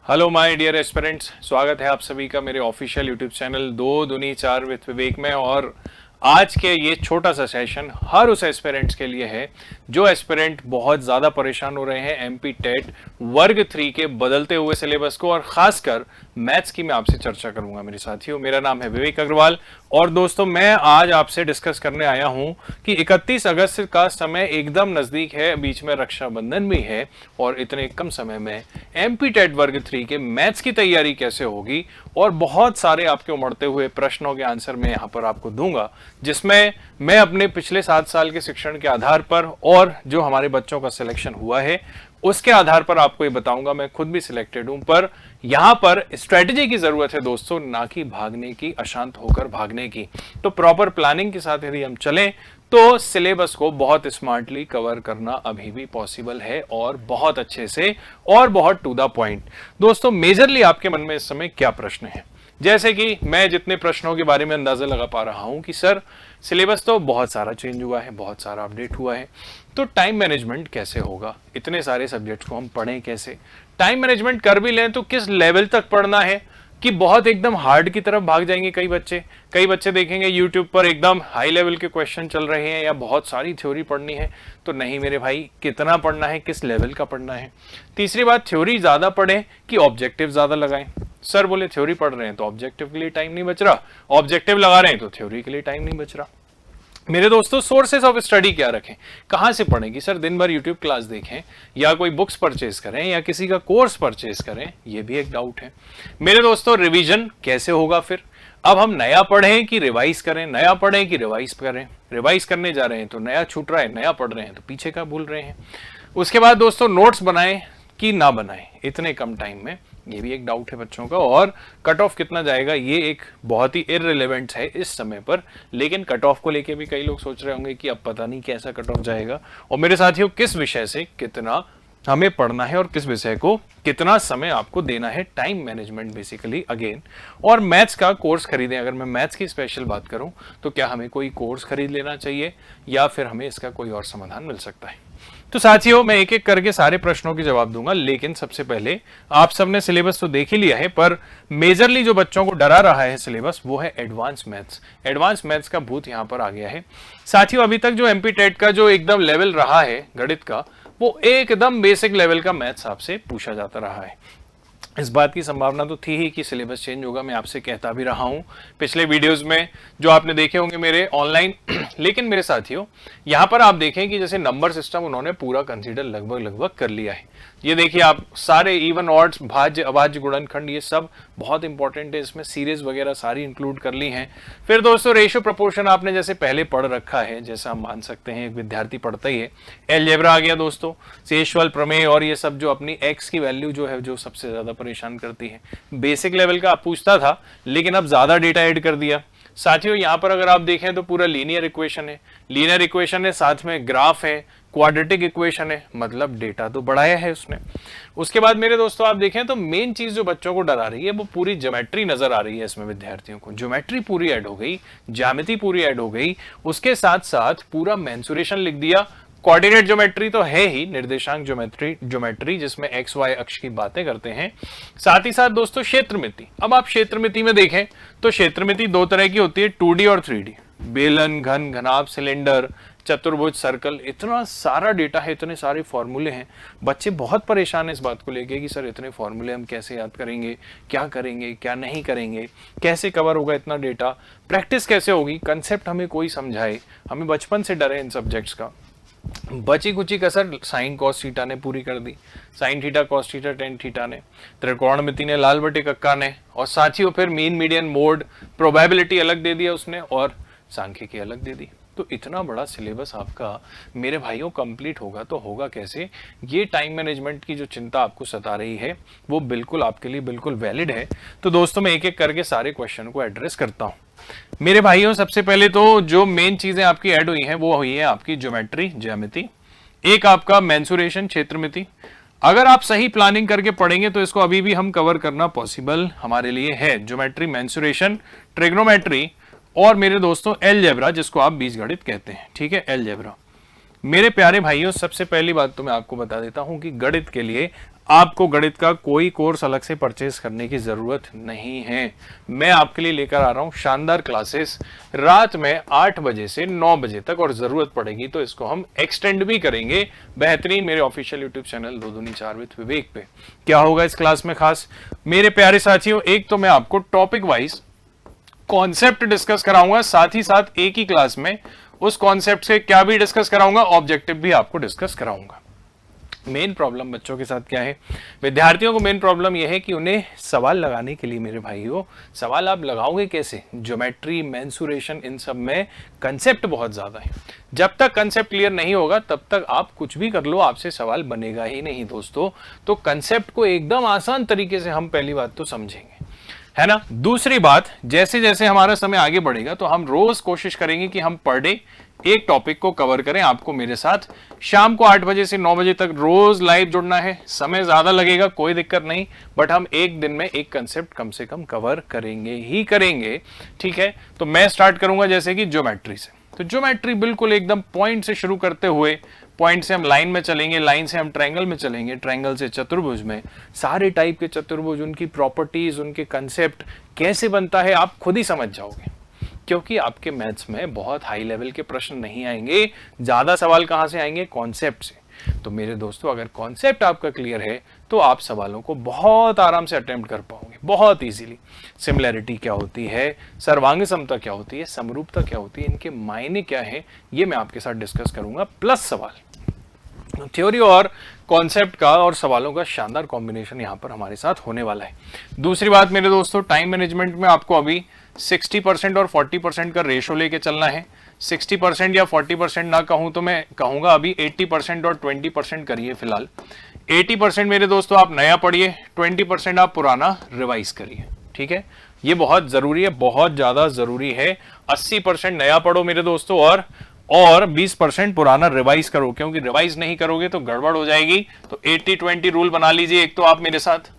Hello my dear aspirants, स्वागत है आप सभी का मेरे ऑफिशियल यूट्यूब चैनल 2 दूनी 4 विद विवेक में। और आज के ये छोटा सा सेशन हर उस एस्पिरेंट्स के लिए है जो एस्पिरेंट बहुत ज़्यादा परेशान हो रहे हैं एमपी टेट वर्ग 3 के बदलते हुए सिलेबस को, और खासकर मैथ्स की मैं आपसे चर्चा करूंगा मेरे साथियों। मेरा नाम है विवेक अग्रवाल और दोस्तों मैं आज आपसे डिस्कस करने आया हूं कि 31 अगस्त का समय एकदम नज़दीक है, बीच में रक्षाबंधन भी है, और इतने कम समय में एमपी टेट वर्ग 3 के मैथ्स की तैयारी कैसे होगी, और बहुत सारे आपके उमड़ते हुए प्रश्नों के आंसर मैं यहाँ पर आपको दूंगा, जिसमें मैं अपने पिछले 7 साल के शिक्षण के आधार पर और जो हमारे बच्चों का सिलेक्शन हुआ है उसके आधार पर आपको ये बताऊंगा। मैं खुद भी सिलेक्टेड हूं, पर यहां पर स्ट्रेटजी की जरूरत है दोस्तों, ना कि भागने की, अशांत होकर भागने की। तो प्रॉपर प्लानिंग के साथ यदि हम चलें तो सिलेबस को बहुत स्मार्टली कवर करना अभी भी पॉसिबल है, और बहुत अच्छे से और बहुत टू द पॉइंट। दोस्तों मेजरली आपके मन में इस समय क्या प्रश्न है? जैसे कि मैं जितने प्रश्नों के बारे में अंदाजा लगा पा रहा हूं कि सर सिलेबस तो बहुत सारा चेंज हुआ है, बहुत सारा अपडेट हुआ है, तो टाइम मैनेजमेंट कैसे होगा? इतने सारे सब्जेक्ट्स को हम पढ़ें कैसे? टाइम मैनेजमेंट कर भी लें तो किस लेवल तक पढ़ना है कि बहुत एकदम हार्ड की तरफ भाग जाएंगे कई बच्चे देखेंगे यूट्यूब पर एकदम हाई लेवल के क्वेश्चन चल रहे हैं या बहुत सारी थ्योरी पढ़नी है। तो नहीं मेरे भाई, कितना पढ़ना है, किस लेवल का पढ़ना है। तीसरी बात, थ्योरी ज्यादा पढ़ें कि ऑब्जेक्टिव ज्यादा लगाएं? सर बोले थ्योरी पढ़ रहे हैं तो ऑब्जेक्टिव के लिए टाइम नहीं बच रहा, ऑब्जेक्टिव लगा रहे हैं तो थ्योरी के लिए टाइम नहीं बच रहा। मेरे दोस्तों सोर्सेस ऑफ स्टडी क्या रखें, कहां से पढ़ें? कि सर दिन भर यूट्यूब क्लास देखें या कोई बुक्स परचेज करें या किसी का कोर्स परचेज करें, ये भी एक डाउट है। मेरे दोस्तों रिवीजन कैसे होगा फिर? अब हम नया पढ़ें कि रिवाइज करें, नया पढ़ें कि रिवाइज करें? रिवाइज करने जा रहे हैं तो नया छूट रहा है, नया पढ़ रहे हैं तो पीछे का भूल रहे हैं। उसके बाद दोस्तों नोट्स बनाएं कि ना बनाएं इतने कम टाइम में, ये भी एक डाउट है बच्चों का। और कट ऑफ कितना जाएगा ये एक बहुत ही इररिलेवेंट है इस समय पर, लेकिन कट ऑफ को लेके भी कई लोग सोच रहे होंगे कि अब पता नहीं कैसा कट ऑफ जाएगा। और मेरे साथियों किस विषय से कितना हमें पढ़ना है और किस विषय को कितना समय आपको देना है, टाइम मैनेजमेंट बेसिकली अगेन। और मैथ्स का कोर्स खरीदें, अगर मैं मैथ्स की स्पेशल बात करूं तो क्या हमें कोई कोर्स खरीद लेना चाहिए या फिर हमें इसका कोई और समाधान मिल सकता है? तो साथियों मैं एक एक करके सारे प्रश्नों के जवाब दूंगा, लेकिन सबसे पहले आप सबने सिलेबस तो देख ही लिया है, पर मेजरली जो बच्चों को डरा रहा है सिलेबस वो है एडवांस मैथ्स। एडवांस मैथ्स का भूत यहां पर आ गया है साथियों। अभी तक जो एमपी टेट का जो एकदम लेवल रहा है गणित का, वो एकदम बेसिक लेवल का मैथ्स आपसे पूछा जाता रहा है। इस बात की संभावना तो थी ही कि सिलेबस चेंज होगा, मैं आपसे कहता भी रहा हूं पिछले वीडियोस में जो आपने देखे होंगे मेरे ऑनलाइन। लेकिन मेरे साथियों यहां पर आप देखें कि जैसे नंबर सिस्टम उन्होंने पूरा कंसीडर लगभग कर लिया है। ये देखिए आप सारे इवन ऑड्स, भाज्य अभाज्य गुणनखंड, ये सब बहुत इंपॉर्टेंट है, इसमें सीरीज वगैरह सारी इंक्लूड कर ली हैं। फिर दोस्तों रेशियो प्रोपोर्शन आपने जैसे पहले पढ़ रखा है, जैसा हम मान सकते हैं एक विद्यार्थी पढ़ता ही है। अलजेब्रा आ गया दोस्तों, शेषफल प्रमेय, और ये सब जो अपनी एक्स की वैल्यू जो है जो सबसे ज्यादा परेशान करती है। बेसिक लेवल का पूछता था लेकिन अब ज्यादा डेटा ऐड कर दिया। साथियों यहां पर अगर आप देखें तो पूरा लीनियर इक्वेशन है, लीनियर इक्वेशन है, साथ में ग्राफ है, क्वाड्रेटिक इक्वेशन है, मतलब डेटा तो बढ़ाया है उसने। उसके बाद मेरे दोस्तों आप देखें तो मेन चीज जो बच्चों को डरा रही है वो पूरी ज्योमेट्री नजर आ रही है इसमें विद्यार्थियों को। ज्योमेट्री पूरी ऐड हो गई, ज्यामिति पूरी ऐड हो गई, उसके साथ साथ पूरा मेंसुरेशन लिख दिया। कोऑर्डिनेट ज्योमेट्री तो है ही, निर्देशांक ज्योमेट्री जिसमें एक्स वाई अक्ष की बातें करते हैं। साथ ही साथ दोस्तों क्षेत्रमिति। अब आप क्षेत्रमिति में देखें तो क्षेत्रमिति दो तरह की होती है, 2D और 3D। बेलन, घन, घनाभ, सिलेंडर, चतुर्भुज, सर्कल, इतना सारा डेटा है, इतने सारे फॉर्मूले हैं। बच्चे बहुत परेशान है इस बात को लेके कि सर इतने फॉर्मूले हम कैसे याद करेंगे, क्या नहीं करेंगे, कैसे कवर होगा इतना डेटा, प्रैक्टिस कैसे होगी, कंसेप्ट हमें कोई समझाए। हमें बचपन से डर है इन सब्जेक्ट्स का। बची कुची कसर साइन कॉस थीटा ने पूरी कर दी, sine theta cos theta tan theta ने, त्रिकोणमिति ने, लाल बटे कक्का ने, और साथियों फिर मीन मीडियन मोड प्रोबेबिलिटी अलग दे दिया उसने और सांख्यिकी अलग दे दी। तो इतना बड़ा सिलेबस आपका मेरे भाइयों कंप्लीट होगा तो होगा कैसे? ये टाइम मैनेजमेंट की जो चिंता आपको सता रही है वो बिल्कुल आपके लिए बिल्कुल वैलिड है। तो दोस्तों मैं एक एक करके सारे क्वेश्चन को एड्रेस करता हूं मेरे भाइयों। सबसे पहले तो जो मेन चीजें आपकी ऐड हुई हैं वो हुई है आपकी ज्योमेट्री, ज्यामिति, एक आपका मेंसुरेशन, क्षेत्रमिति। अगर आप सही प्लानिंग करके पढ़ेंगे तो इसको अभी भी हम कवर करना पॉसिबल हमारे लिए है। ज्योमेट्री, मेंसुरेशन, ट्रिग्नोमेट्री और मेरे दोस्तों अलजेब्रा जिसको आप बीजगणित कहते हैं, ठीक है, अलजेब्रा। मेरे प्यारे भाइयों, सबसे पहली बात तो मैं आपको बता देता हूं कि गणित के लिए आपको गणित का कोई कोर्स अलग से परचेज करने की जरूरत नहीं है। मैं आपके लिए लेकर आ रहा हूं शानदार क्लासेस रात में 8 बजे से 9 बजे तक, और जरूरत पड़ेगी तो इसको हम एक्सटेंड भी करेंगे बेहतरीन मेरे ऑफिशियल यूट्यूब चैनल 2 दूनी 4 विद विवेक पे। क्या होगा इस क्लास में खास मेरे प्यारे साथियों, एक तो मैं आपको टॉपिक वाइज कॉन्सेप्ट डिस्कस कराऊंगा, साथ ही साथ एक ही क्लास में उस कॉन्सेप्ट से क्या भी डिस्कस कराऊंगा, ऑब्जेक्टिव भी आपको डिस्कस कराऊंगा। मेन प्रॉब्लम बच्चों के साथ क्या है, विद्यार्थियों को मेन प्रॉब्लम यह है कि उन्हें सवाल लगाने के लिए, मेरे भाइयों, सवाल आप लगाओगे कैसे? ज्योमेट्री, मेंसुरेशन, इन सब में कंसेप्ट बहुत ज्यादा है। जब तक कंसेप्ट क्लियर नहीं होगा तब तक आप कुछ भी कर लो, आपसे सवाल बनेगा ही नहीं दोस्तों। तो कंसेप्ट को एकदम आसान तरीके से हम पहली बात तो समझेंगे, है ना। दूसरी बात, जैसे जैसे हमारा समय आगे बढ़ेगा तो हम रोज कोशिश करेंगे कि हम पर डे एक टॉपिक को कवर करें। आपको मेरे साथ शाम को 8 बजे से 9 बजे तक रोज लाइव जुड़ना है। समय ज्यादा लगेगा, कोई दिक्कत नहीं, बट हम एक दिन में एक कंसेप्ट कम से कम कवर करेंगे ही करेंगे, ठीक है। तो मैं स्टार्ट करूंगा जैसे कि ज्योमेट्री से। तो ज्योमेट्री बिल्कुल एकदम पॉइंट से शुरू करते हुए, पॉइंट से हम लाइन में चलेंगे, लाइन से हम ट्रायंगल में चलेंगे, ट्रायंगल से चतुर्भुज में। सारे टाइप के चतुर्भुज, उनकी प्रॉपर्टीज, उनके कंसेप्ट कैसे बनता है आप खुद ही समझ जाओगे, क्योंकि आपके मैथ्स में बहुत हाई लेवल के प्रश्न नहीं आएंगे। ज्यादा सवाल कहां से आएंगे? कॉन्सेप्ट से। तो मेरे दोस्तों, अगर कॉन्सेप्ट आपका क्लियर है तो आप सवालों को बहुत आराम से अटेम्प्ट कर पाओगे, बहुत इजीली। सिमिलैरिटी क्या होती है, सर्वांग समता क्या होती है, समरूपता क्या होती है, इनके मायने क्या है, ये मैं आपके साथ डिस्कस करूंगा, प्लस सवाल। थ्योरी और कॉन्सेप्ट का और सवालों का शानदार कॉम्बिनेशन यहां पर हमारे साथ होने वाला है। दूसरी बात मेरे दोस्तों, टाइम मैनेजमेंट में आपको अभी 60% और 40% का रेशो लेके चलना है। 60% या 40% ना कहूं तो मैं कहूंगा अभी 80% और 20% करिए फिलहाल। 80% मेरे दोस्तों आप नया पढ़िए, 20% आप पुराना रिवाइज करिए, ठीक है। ये बहुत जरूरी है, बहुत ज्यादा जरूरी है। 80% नया पढ़ो मेरे दोस्तों, और 20% पुराना रिवाइज करो, क्योंकि रिवाइज नहीं करोगे तो गड़बड़ हो जाएगी। तो 80-20 रूल बना लीजिए एक तो आप मेरे साथ।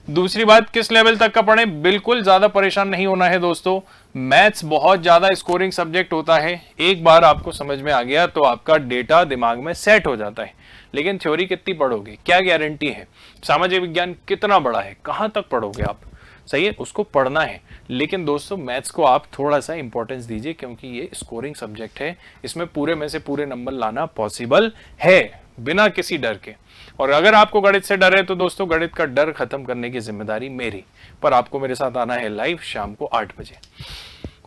दूसरी बात, किस लेवल तक का पढ़ें? बिल्कुल ज्यादा परेशान नहीं होना है दोस्तों। मैथ्स बहुत ज्यादा स्कोरिंग सब्जेक्ट होता है, एक बार आपको समझ में आ गया तो आपका डेटा दिमाग में सेट हो जाता है। लेकिन थ्योरी कितनी पढ़ोगे, क्या गारंटी है? सामाजिक विज्ञान कितना बड़ा है, कहां तक पढ़ोगे आप? सही है, उसको पढ़ना है। लेकिन दोस्तों मैथ्स को आप थोड़ा सा इंपॉर्टेंस दीजिए, क्योंकि ये स्कोरिंग सब्जेक्ट है, इसमें पूरे में से पूरे नंबर लाना पॉसिबल है बिना किसी डर के। और अगर आपको गणित से डर है तो दोस्तों गणित का डर खत्म करने की जिम्मेदारी मेरी, पर आपको मेरे साथ आना है लाइव शाम को 8 बजे।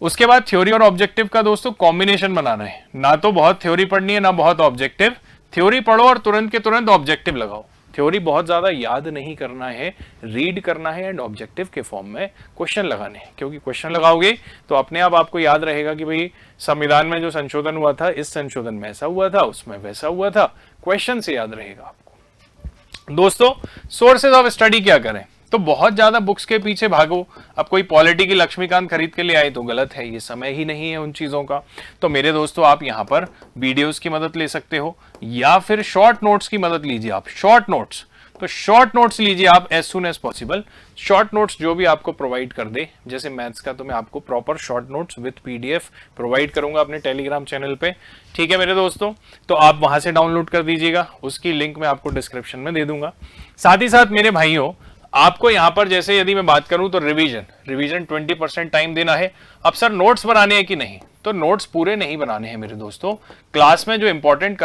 उसके बाद थ्योरी और ऑब्जेक्टिव का दोस्तों कॉम्बिनेशन बनाना है, ना तो बहुत थ्योरी पढ़नी है ना बहुत ऑब्जेक्टिव। थ्योरी पढ़ो और तुरंत के तुरंत ऑब्जेक्टिव लगाओ। थ्योरी बहुत ज्यादा याद नहीं करना है, रीड करना है, एंड ऑब्जेक्टिव के फॉर्म में क्वेश्चन लगाने हैं, क्योंकि क्वेश्चन लगाओगे तो अपने आप आपको याद रहेगा कि भाई संविधान में जो संशोधन हुआ था, इस संशोधन में ऐसा हुआ था, उसमें वैसा हुआ था। क्वेश्चन से याद रहेगा आपको। दोस्तों सोर्सेज ऑफ स्टडी क्या करें? तो बहुत ज्यादा बुक्स के पीछे भागो। अब कोई पॉलिटी की लक्ष्मीकांत खरीद के ले आए तो गलत है, ये समय ही नहीं है उन चीजों का। तो मेरे दोस्तों आप यहाँ पर वीडियोस की मदद ले सकते हो, या फिर शॉर्ट नोट्स की मदद लीजिए आप। शॉर्ट नोट्स, तो शॉर्ट नोट्स लीजिए आप as soon as possible. Short notes जो भी आपको प्रोवाइड कर दे, जैसे मैथ्स का तो मैं आपको proper short notes with PDF provide करूंगा अपने टेलीग्राम चैनल पे, ठीक है मेरे दोस्तों। तो आप वहां से डाउनलोड कर दीजिएगा, उसकी लिंक मैं आपको डिस्क्रिप्शन में दे दूंगा। साथ ही साथ मेरे भाइयों, आपको यहां पर जैसे यदि मैं बात करूं तो रिवीजन 20% टाइम देना है। अब सर नोट्स बनाने हैं कि नहीं? तो नोट्स पूरे नहीं बनाने हैं मेरे दोस्तों। क्लास में जो इंपॉर्टेंट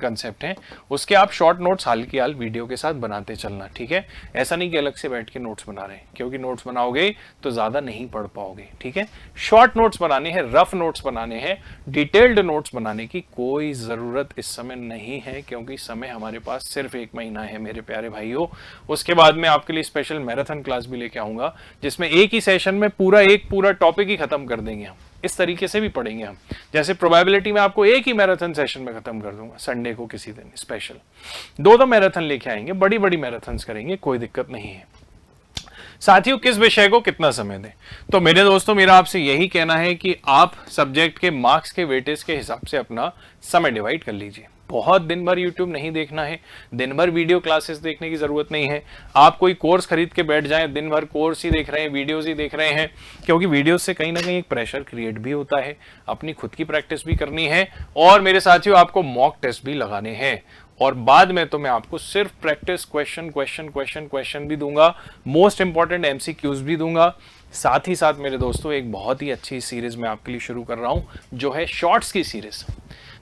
कंसेप्ट हैं, उसके आप शॉर्ट नोट्स हाल की हाल वीडियो के साथ बनाते चलना, ठीक है। ऐसा नहीं कि अलग से बैठ के नोट्स बना रहे हैं, क्योंकि नोट्स बनाओगे तो ज्यादा नहीं पढ़ पाओगे, ठीक है। शॉर्ट नोट्स बनाने हैं, रफ नोट्स बनाने हैं, डिटेल्ड नोट्स बनाने की कोई जरूरत इस समय नहीं है, क्योंकि समय हमारे पास सिर्फ 1 महीना है मेरे प्यारे भाइयों। उसके बाद में आपके लिए स्पेशल मैराथन क्लास भी लेके आऊंगा, जिसमें एक ही सेशन में पूरा टॉपिक ही खत्म कर देंगे हम। इस तरीके से भी पढ़ेंगे हम, जैसे प्रोबेबिलिटी में आपको एक ही मैराथन सेशन में खत्म कर दूंगा, संडे को किसी दिन स्पेशल 2 मैराथन लेके आएंगे, बड़ी मैराथन्स करेंगे, कोई दिक्कत नहीं है। साथियों किस विषय को कितना समय दें? तो मेरे दोस्तों मेरा आपसे यही कहना है कि आप सब्जेक्ट के मार्क्स के वेटेज के हिसाब से अपना समय डिवाइड कर लीजिए। बहुत दिन भर YouTube नहीं देखना है, दिन भर वीडियो क्लासेस देखने की जरूरत नहीं है। आप कोई कोर्स खरीद के बैठ जाएं, दिन भर कोर्स ही देख रहे हैं, वीडियोस ही देख रहे हैं, क्योंकि वीडियोस से कहीं ना कहीं एक प्रेशर क्रिएट भी होता है। अपनी खुद की प्रैक्टिस भी करनी है और मेरे साथियों आपको मॉक टेस्ट भी लगाने हैं। और बाद में तो मैं आपको सिर्फ प्रैक्टिस क्वेश्चन भी दूंगा, मोस्ट इंपॉर्टेंट MCQs भी दूंगा। साथ ही साथ मेरे दोस्तों एक बहुत ही अच्छी सीरीज मैं आपके लिए शुरू कर रहा हूं जो है शॉर्ट्स की सीरीज।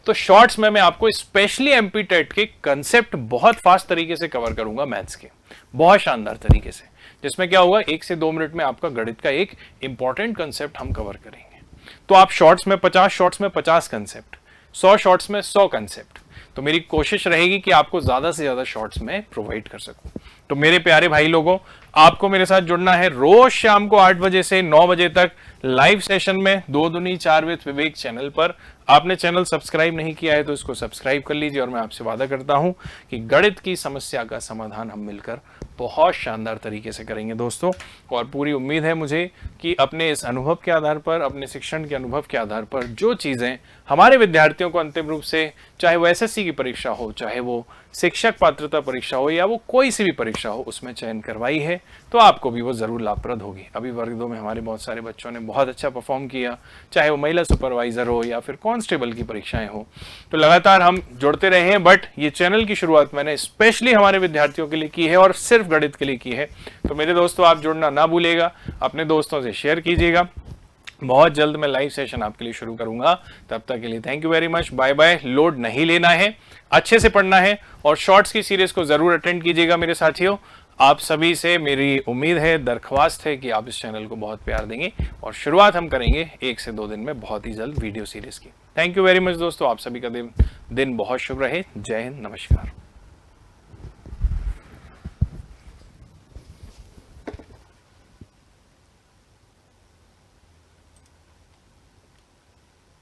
तो शॉर्ट्स में मैं आपको स्पेशली एमपी टेट के कंसेप्ट बहुत फास्ट तरीके से कवर करूंगा, मैथ्स के बहुत शानदार तरीके से, जिसमें क्या होगा 1 से 2 मिनट में आपका गणित का एक इंपॉर्टेंट कंसेप्ट हम कवर करेंगे। तो आप शॉर्ट्स में 50 शॉर्ट्स में 50 कंसेप्ट, 100 शॉर्ट्स में 100 कंसेप्ट, तो मेरी कोशिश रहेगी कि आपको ज्यादा से ज्यादा शॉर्ट्स में प्रोवाइड कर सकूं। तो मेरे प्यारे भाई लोगों, आपको मेरे साथ जुड़ना है रोज शाम को 8 बजे से 9 बजे तक लाइव सेशन में 2 दूनी 4 विद विवेक चैनल पर। आपने चैनल सब्सक्राइब नहीं किया है तो इसको सब्सक्राइब कर लीजिए और मैं आपसे वादा करता हूं कि गणित की समस्या का समाधान हम मिलकर बहुत शानदार तरीके से करेंगे दोस्तों। और पूरी उम्मीद है मुझे कि अपने इस अनुभव के आधार पर, अपने शिक्षण के अनुभव के आधार पर जो चीजें हमारे विद्यार्थियों को अंतिम रूप से, चाहे वो SSC की परीक्षा हो, चाहे वो शिक्षक पात्रता परीक्षा हो या वो कोई सी भी परीक्षा हो, उसमें चयन करवाई है, तो आपको भी वो जरूर लाभप्रद होगी। अभी वर्ग 2 में हमारे बहुत सारे बच्चों ने बहुत अच्छा परफॉर्म किया, चाहे वो महिला सुपरवाइजर हो या फिर कांस्टेबल की परीक्षाएं हो। तो लगातार हम जुड़ते रहे हैं, बट ये चैनल की शुरुआत मैंने स्पेशली हमारे विद्यार्थियों के लिए की है और सिर्फ गणित के लिए की है। तो मेरे दोस्तों आप जुड़ना ना भूलेगा, अपने दोस्तों से शेयर कीजिएगा। बहुत जल्द मैं लाइव सेशन आपके लिए शुरू करूंगा। तब तक के लिए thank you very much, bye bye. Load नहीं लेना है, अच्छे से पढ़ना है और शॉर्ट्स की सीरीज को जरूर अटेंड कीजिएगा मेरे साथियों। आप सभी से मेरी उम्मीद है, दरख्वास्त है कि आप इस चैनल को बहुत प्यार देंगे और शुरुआत हम करेंगे 1 से 2 दिन में बहुत ही जल्द वीडियो सीरीज की। थैंक यू वेरी मच दोस्तों, आप सभी का दिन बहुत शुभ रहे। जय हिंद, नमस्कार।